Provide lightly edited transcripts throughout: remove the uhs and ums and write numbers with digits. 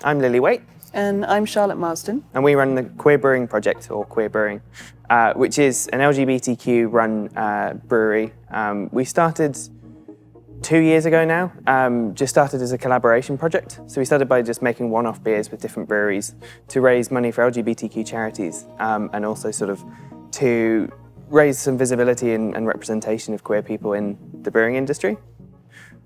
I'm Lily Waite. And I'm Charlotte Marsden. And we run the Queer Brewing Project, or Queer Brewing, which is an LGBTQ-run brewery. We started 2 years ago now, just started as a collaboration project. So we started by just making one-off beers with different breweries to raise money for LGBTQ charities, and also sort of to raise some visibility and representation of queer people in the brewing industry.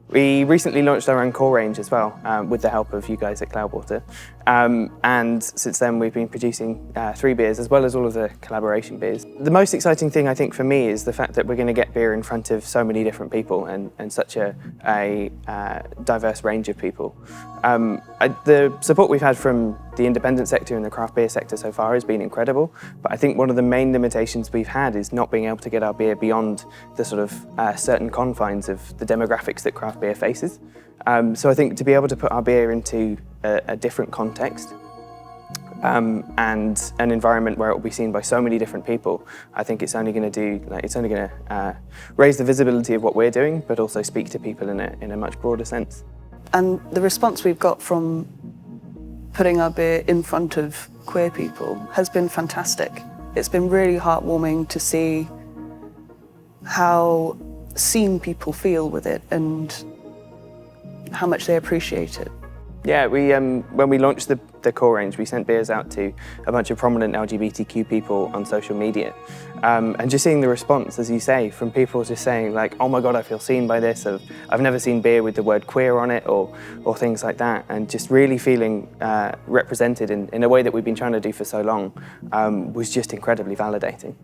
We recently launched our own core range as well, with the help of you guys at Cloudwater. And since then we've been producing 3 beers as well as all of the collaboration beers. The most exciting thing I think for me is the fact that we're going to get beer in front of so many different people and such a diverse range of people. The support we've had from the independent sector and the craft beer sector so far has been incredible, but I think one of the main limitations we've had is not being able to get our beer beyond the sort of certain confines of the demographics that craft beer faces. So I think to be able to put our beer into a different context and an environment where it will be seen by so many different people, I think it's only going to raise the visibility of what we're doing, but also speak to people in a much broader sense. And the response we've got from putting our beer in front of queer people has been fantastic. It's been really heartwarming to see how seen people feel with it and how much they appreciate it. Yeah, when we launched the core range, we sent beers out to a bunch of prominent LGBTQ people on social media. And just seeing the response, as you say, from people just saying like, oh my God, I feel seen by this, I've never seen beer with the word queer on it, or things like that, and just really feeling represented in a way that we've been trying to do for so long was just incredibly validating.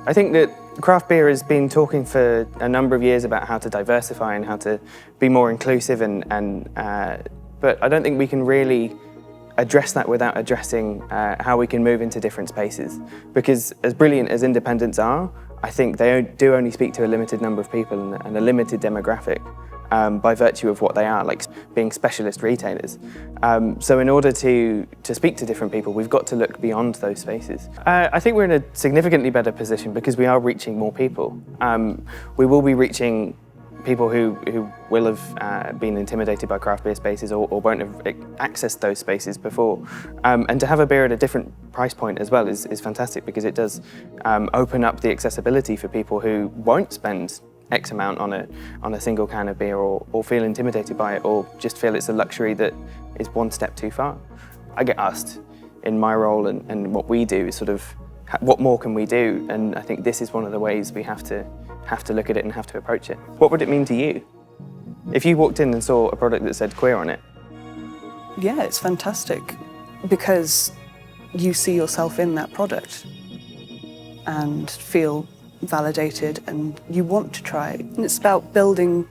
I think that craft beer has been talking for a number of years about how to diversify and how to be more inclusive, but I don't think we can really address that without addressing how we can move into different spaces. Because as brilliant as independents are, I think they do only speak to a limited number of people and a limited demographic by virtue of what they are, like being specialist retailers. So in order to speak to different people, we've got to look beyond those spaces. I think we're in a significantly better position because we are reaching more people. We will be reaching people who will have been intimidated by craft beer spaces or won't have accessed those spaces before. And to have a beer at a different price point as well is fantastic, because it does open up the accessibility for people who won't spend X amount on a single can of beer or feel intimidated by it, or just feel it's a luxury that is one step too far. I get asked in my role and what we do is sort of, what more can we do? And I think this is one of the ways we have to look at it and have to approach it. What would it mean to you if you walked in and saw a product that said queer on it? Yeah, it's fantastic because you see yourself in that product and feel validated and you want to try it. And it's about building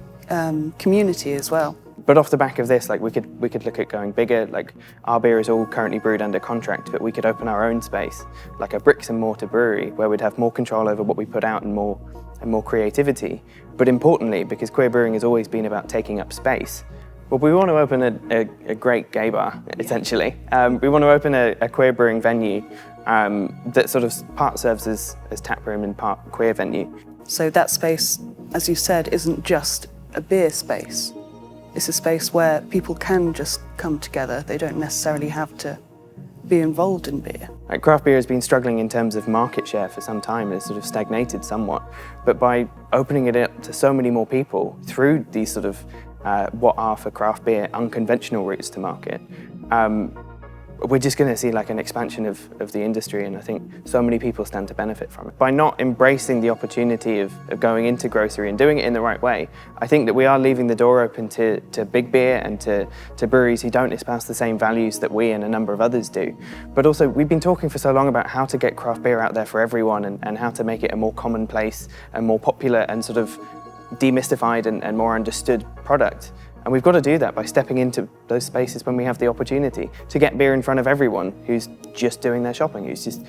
community as well. But off the back of this, like we could look at going bigger. Like our beer is all currently brewed under contract, but we could open our own space, like a bricks and mortar brewery, where we'd have more control over what we put out and more creativity. But importantly, because queer brewing has always been about taking up space, well, we want to open a great gay bar, essentially. We want to open a queer brewing venue that sort of part serves as tap room and part queer venue. So that space, as you said, isn't just a beer space. It's a space where people can just come together. They don't necessarily have to be involved in beer. Like craft beer has been struggling in terms of market share for some time. It's sort of stagnated somewhat. But by opening it up to so many more people through these sort of what are for craft beer unconventional routes to market, we're just going to see like an expansion of the industry, and I think so many people stand to benefit from it. By not embracing the opportunity of going into grocery and doing it in the right way, I think that we are leaving the door open to big beer and to breweries who don't espouse the same values that we and a number of others do. But also, we've been talking for so long about how to get craft beer out there for everyone and how to make it a more commonplace and more popular and sort of demystified and more understood product. And we've got to do that by stepping into those spaces when we have the opportunity to get beer in front of everyone who's just doing their shopping, who's just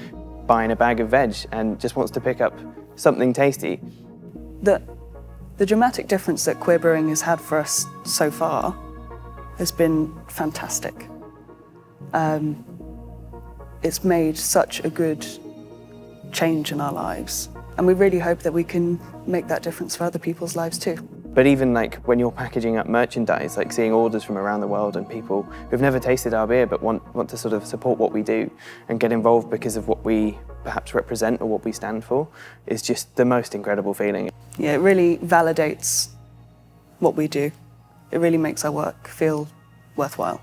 buying a bag of veg and just wants to pick up something tasty. The dramatic difference that queer brewing has had for us so far has been fantastic. It's made such a good change in our lives, and we really hope that we can make that difference for other people's lives too. But even like when you're packaging up merchandise, like seeing orders from around the world and people who've never tasted our beer but want to sort of support what we do and get involved because of what we perhaps represent or what we stand for, is just the most incredible feeling. Yeah, it really validates what we do. It really makes our work feel worthwhile.